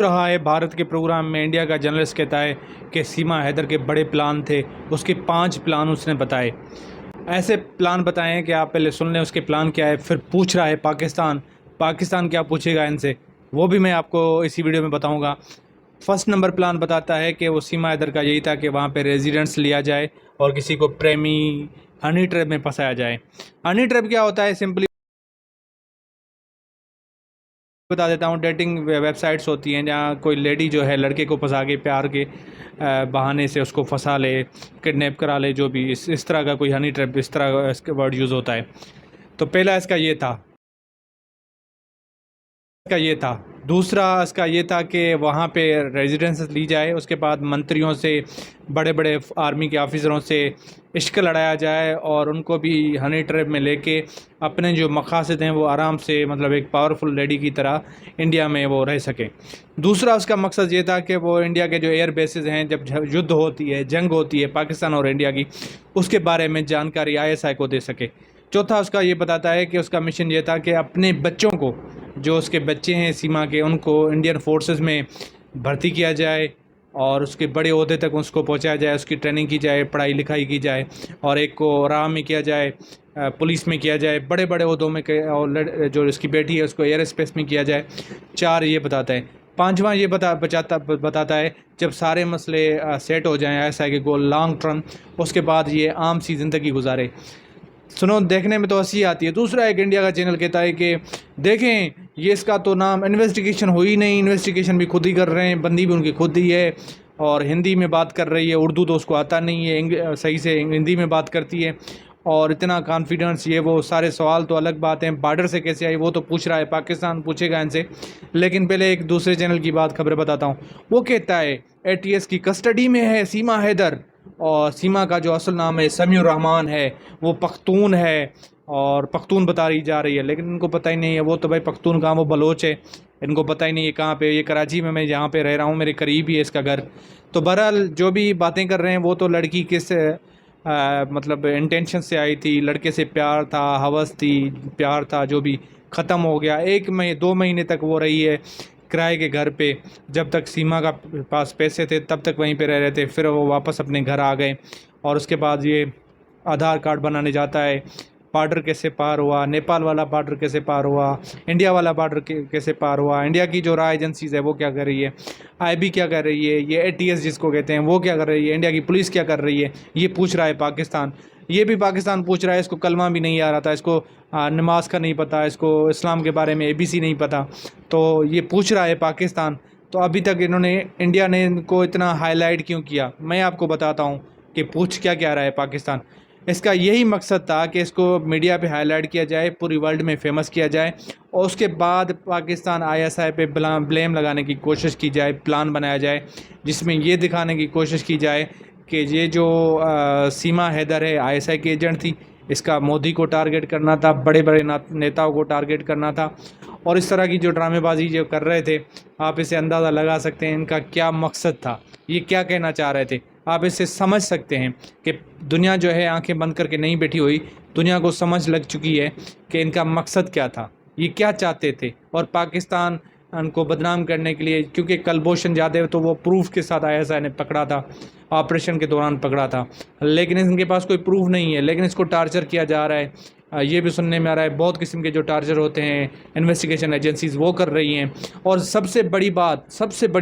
रहा है भारत के प्रोग्राम में इंडिया का जर्नलिस्ट कहता है कि सीमा हैदर के बड़े प्लान थे, उसके 5 प्लान उसने बताए। ऐसे प्लान बताए हैं कि आप पहले सुन लें उसके प्लान क्या है। फिर पूछ रहा है पाकिस्तान, पाकिस्तान क्या पूछेगा इनसे, वो भी मैं आपको इसी वीडियो में बताऊंगा। फर्स्ट नंबर प्लान बताता है कि वो सीमा हैदर का यही था कि वहाँ पे रेजिडेंट्स लिया जाए और किसी को प्रेमी हनी ट्रैप में फंसाया जाए। हनी ट्रैप क्या होता है, सिंपली बता देता हूँ। डेटिंग वेबसाइट्स होती हैं जहाँ कोई लेडी जो है लड़के को फंसा के प्यार के बहाने से उसको फंसा ले, किडनैप करा ले, जो भी इस तरह का कोई हनी ट्रैप, इस तरह का इसका वर्ड यूज़ होता है। तो पहला इसका ये था। दूसरा इसका ये था कि वहाँ पे रेजिडेंस ली जाए, उसके बाद मंत्रियों से, बड़े बड़े आर्मी के ऑफिसरों से इश्क लड़ाया जाए और उनको भी हनी ट्रैप में लेके अपने जो मकासद हैं वो आराम से, मतलब एक पावरफुल लेडी की तरह इंडिया में वो रह सकें। दूसरा उसका मकसद ये था कि वो इंडिया के जो एयर बेसिस हैं, जब युद्ध होती है, जंग होती है पाकिस्तान और इंडिया की, उसके बारे में जानकारी आईएसआई को दे सके। चौथा उसका ये बताता है कि उसका मिशन ये था कि अपने बच्चों को, जो उसके बच्चे हैं सीमा के, उनको इंडियन फोर्सेस में भर्ती किया जाए और उसके बड़े ओहदे तक उसको पहुंचाया जाए, उसकी ट्रेनिंग की जाए, पढ़ाई लिखाई की जाए, और एक को राह में किया जाए, पुलिस में किया जाए, बड़े बड़े ओहदों में और जो इसकी बेटी है उसको एयर स्पेस में किया जाए। चार ये बताता है। पांचवा ये बताता है जब सारे मसले सेट हो जाएं, ऐसा है कि गोल लॉन्ग टर्म, उसके बाद ये आम सी ज़िंदगी गुजारे। सुनो, देखने में तो हंसी आती है। दूसरा एक इंडिया का चैनल कहता है कि देखें, ये इसका तो नाम इन्वेस्टिगेशन हुई नहीं, इन्वेस्टिगेशन भी खुद ही कर रहे हैं, बंदी भी उनकी खुद ही है और हिंदी में बात कर रही है, उर्दू तो उसको आता नहीं है, सही से हिंदी में बात करती है और इतना कॉन्फिडेंस, ये वो सारे सवाल तो अलग बात हैं, बॉर्डर से कैसे आई वो तो पूछ रहा है, पाकिस्तान पूछेगा इनसे। लेकिन पहले एक दूसरे चैनल की बात खबर बताता हूँ। वो कहता है एटीएस की कस्टडी में है सीमा हैदर, और सीमा का जो असल नाम है समीउर रहमान है, वो पख्तून है और पख्तून बता रही जा रही है, लेकिन इनको पता ही नहीं है वो तो भाई पख्तून कहाँ, वो बलोच है। इनको पता ही नहीं है कहाँ पे, ये कराची में मैं जहाँ पे रह रहा हूँ मेरे करीब ही है इसका घर। तो बहरहाल जो भी बातें कर रहे हैं वो तो लड़की किस मतलब इंटेंशन से आई थी, लड़के से प्यार था, हवस थी, प्यार था, जो भी ख़त्म हो गया। 1 महीने 2 महीने तक वो रही है किराए के घर पे, जब तक सीमा का पास पैसे थे तब तक वहीं पे रह रहे थे, फिर वो वापस अपने घर आ गए। और उसके बाद ये आधार कार्ड बनाने जाता है, बॉर्डर कैसे पार हुआ, नेपाल वाला बॉर्डर कैसे पार हुआ, इंडिया वाला बॉर्डर कैसे पार हुआ, इंडिया की जो रॉ एजेंसीज है वो क्या कर रही है, आईबी क्या कर रही है, ये एटीएस जिसको कहते हैं वो क्या कर रही है, इंडिया की पुलिस क्या कर रही है, ये पूछ रहा है पाकिस्तान। ये भी पाकिस्तान पूछ रहा है, इसको कलमा भी नहीं आ रहा था, इसको नमाज का नहीं पता, इसको इस्लाम के बारे में एबीसी नहीं पता, तो ये पूछ रहा है पाकिस्तान। तो अभी तक इंडिया ने इनको इतना हाईलाइट क्यों किया, मैं आपको बताता हूँ कि पूछ क्या क्या रहा है पाकिस्तान। इसका यही मकसद था कि इसको मीडिया पे हाईलाइट किया जाए, पूरी वर्ल्ड में फेमस किया जाए, और उसके बाद पाकिस्तान आईएसआई पे ब्लेम लगाने की कोशिश की जाए, प्लान बनाया जाए जिसमें ये दिखाने की कोशिश की जाए कि ये जो सीमा हैदर है आईएसआई की एजेंट थी, इसका मोदी को टारगेट करना था, बड़े बड़े नेताओं को टारगेट करना था, और इस तरह की जो ड्रामेबाजी जो कर रहे थे, आप इसे अंदाज़ा लगा सकते हैं इनका क्या मकसद था, ये क्या कहना चाह रहे थे। आप इससे समझ सकते हैं कि दुनिया जो है आंखें बंद करके नहीं बैठी हुई, दुनिया को समझ लग चुकी है कि इनका मकसद क्या था, ये क्या चाहते थे। और पाकिस्तान उनको बदनाम करने के लिए, क्योंकि कुलभूषण जाधव तो वो प्रूफ के साथ आईएसआई ने पकड़ा था, ऑपरेशन के दौरान पकड़ा था, लेकिन इनके पास कोई प्रूफ नहीं है, लेकिन इसको टार्चर किया जा रहा है। ये भी सुनने में आ रहा है बहुत किस्म के जो टार्चर होते हैं इन्वेस्टिगेशन एजेंसीज वो कर रही हैं। और सबसे बड़ी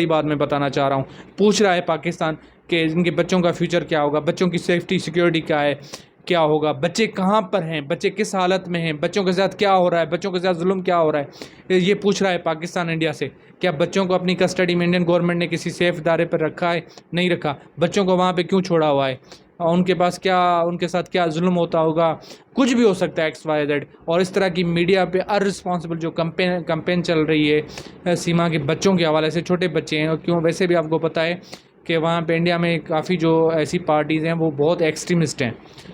बात मैं बताना चाह रहा हूँ, पूछ रहा है पाकिस्तान कि इनके बच्चों का फ्यूचर क्या होगा, बच्चों की सेफ्टी सिक्योरिटी क्या है, क्या होगा, बच्चे कहाँ पर हैं, बच्चे किस हालत में हैं, बच्चों के साथ क्या हो रहा है, बच्चों के साथ जुल्म क्या हो रहा है, ये पूछ रहा है पाकिस्तान इंडिया से। क्या बच्चों को अपनी कस्टडी में इंडियन गवर्नमेंट ने किसी सेफ इदारे पर रखा है, नहीं रखा, बच्चों को वहाँ पे क्यों छोड़ा हुआ है, और उनके पास क्या, उनके साथ क्या जुल्म होता होगा, कुछ भी हो सकता है XYZ। और इस तरह की मीडिया पे अनरिस्पॉन्सिबल जो कंपेन चल रही है सीमा के बच्चों के हवाले से, छोटे बच्चे हैं, और क्यों वैसे भी आपको पता है कि वहाँ पे इंडिया में काफ़ी जो ऐसी पार्टीज़ हैं वो बहुत एक्सट्रीमिस्ट हैं,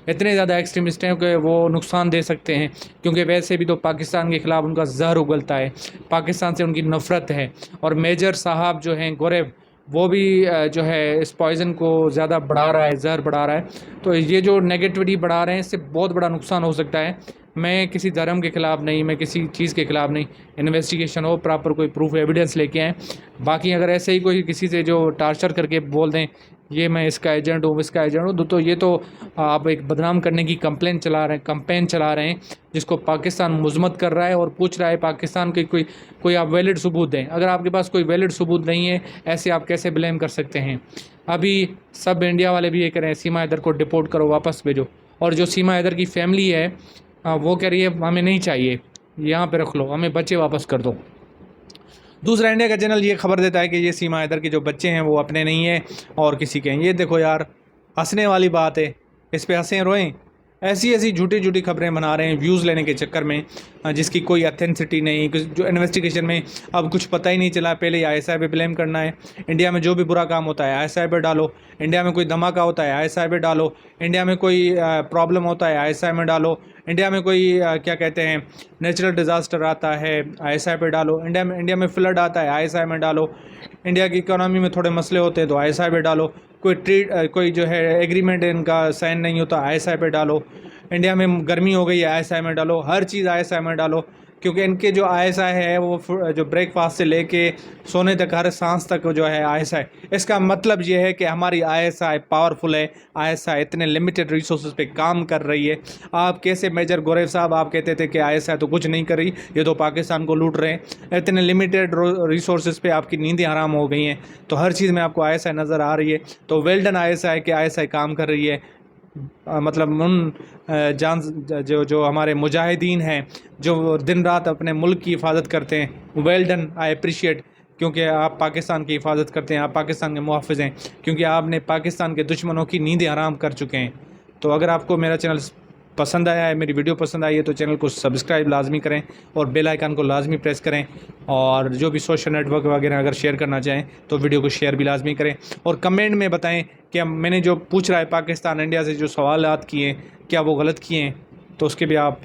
इतने ज़्यादा एक्सट्रीमिस्ट हैं कि वो नुकसान दे सकते हैं, क्योंकि वैसे भी तो पाकिस्तान के ख़िलाफ़ उनका जहर उगलता है, पाकिस्तान से उनकी नफ़रत है। और मेजर साहब जो हैं गौरव, वो भी जो है इस पॉइज़न को ज़्यादा बढ़ा रहा है, जहर बढ़ा रहा है। तो ये जो नेगेटिविटी बढ़ा रहे हैं इससे बहुत बड़ा नुकसान हो सकता है। मैं किसी धर्म के ख़िलाफ़ नहीं, मैं किसी चीज़ के ख़िलाफ़ नहीं, इन्वेस्टिगेशन हो, प्रॉपर कोई प्रूफ एविडेंस लेके आएँ। बाकी अगर ऐसे ही कोई किसी से जो टार्चर करके बोल दें ये मैं इसका एजेंट हूँ, इसका एजेंट हूँ, तो ये तो आप एक बदनाम करने की कंप्लेन चला रहे हैं जिसको पाकिस्तान मुज़म्मत कर रहा है और पूछ रहा है पाकिस्तान के कोई आप वैलिड सबूत दें। अगर आपके पास कोई वैलिड सबूत नहीं है, ऐसे आप कैसे ब्लेम कर सकते हैं। अभी सब इंडिया वाले भी ये कह रहे हैं सीमा हैदर को डिपोर्ट करो, वापस भेजो। और जो सीमा हैदर की फैमिली है वो कह रही है हमें नहीं चाहिए, यहाँ पे रख लो, हमें बच्चे वापस कर दो। दूसरा इंडिया का चैनल ये खबर देता है कि ये सीमा हैदर के जो बच्चे हैं वो अपने नहीं हैं और किसी के हैं। ये देखो यार, हंसने वाली बात है, इस पे हंसें रोएं। ऐसी ऐसी झूठी झूठी खबरें बना रहे हैं व्यूज़ लेने के चक्कर में, जिसकी कोई अथेंटिसिटी नहीं, जो इन्वेस्टिगेशन में अब कुछ पता ही नहीं चला। पहले ISI पे ब्लेम करना है, इंडिया में जो भी बुरा काम होता है ISI पे डालो, इंडिया में कोई धमाका होता है ISI पे डालो, इंडिया में कोई प्रॉब्लम होता है ISI में डालो, इंडिया में कोई क्या कहते हैं नेचुरल डिज़ास्टर आता है ISI पे डालो, इंडिया में फ्लड आता है ISI में डालो, इंडिया की इकोनॉमी में थोड़े मसले होते हैं तो ISI पे डालो, कोई जो है एग्रीमेंट इनका साइन नहीं होता ISI पे डालो, इंडिया में गर्मी हो गई है ISI में डालो, हर चीज़ ISI में डालो। क्योंकि इनके जो ISI है वो जो ब्रेकफास्ट से लेके सोने तक, हर सांस तक जो है ISI। इसका मतलब ये है कि हमारी ISI पावरफुल है, ISI इतने लिमिटेड रिसोर्सेज पे काम कर रही है। आप कैसे मेजर गोरेव साहब आप कहते थे कि ISI तो कुछ नहीं कर रही, ये तो पाकिस्तान को लूट रहे हैं। इतने लिमिटेड रिसोर्सेज पे आपकी नींदें हराम हो गई हैं, तो हर चीज़ में आपको ISI नज़र आ रही है। तो वेल डन ISI कि ISI काम कर रही है। मतलब उन जो हमारे मुजाहिदीन हैं जो दिन रात अपने मुल्क की हिफाजत करते हैं, वेल डन, आई अप्रिशिएट। क्योंकि आप पाकिस्तान की हिफाजत करते हैं, आप पाकिस्तान के मुहाफ़िज़ हैं, क्योंकि आपने पाकिस्तान के दुश्मनों की नींदें हराम कर चुके हैं। तो अगर आपको मेरा चैनल पसंद आया है, मेरी वीडियो पसंद आई है, तो चैनल को सब्सक्राइब लाजमी करें और बेल आइकन को लाजमी प्रेस करें। और जो भी सोशल नेटवर्क वगैरह अगर शेयर करना चाहें तो वीडियो को शेयर भी लाजमी करें। और कमेंट में बताएं कि मैंने जो पूछ रहा है पाकिस्तान इंडिया से जो सवालात किए क्या वो गलत किए हैं, तो उसके भी आप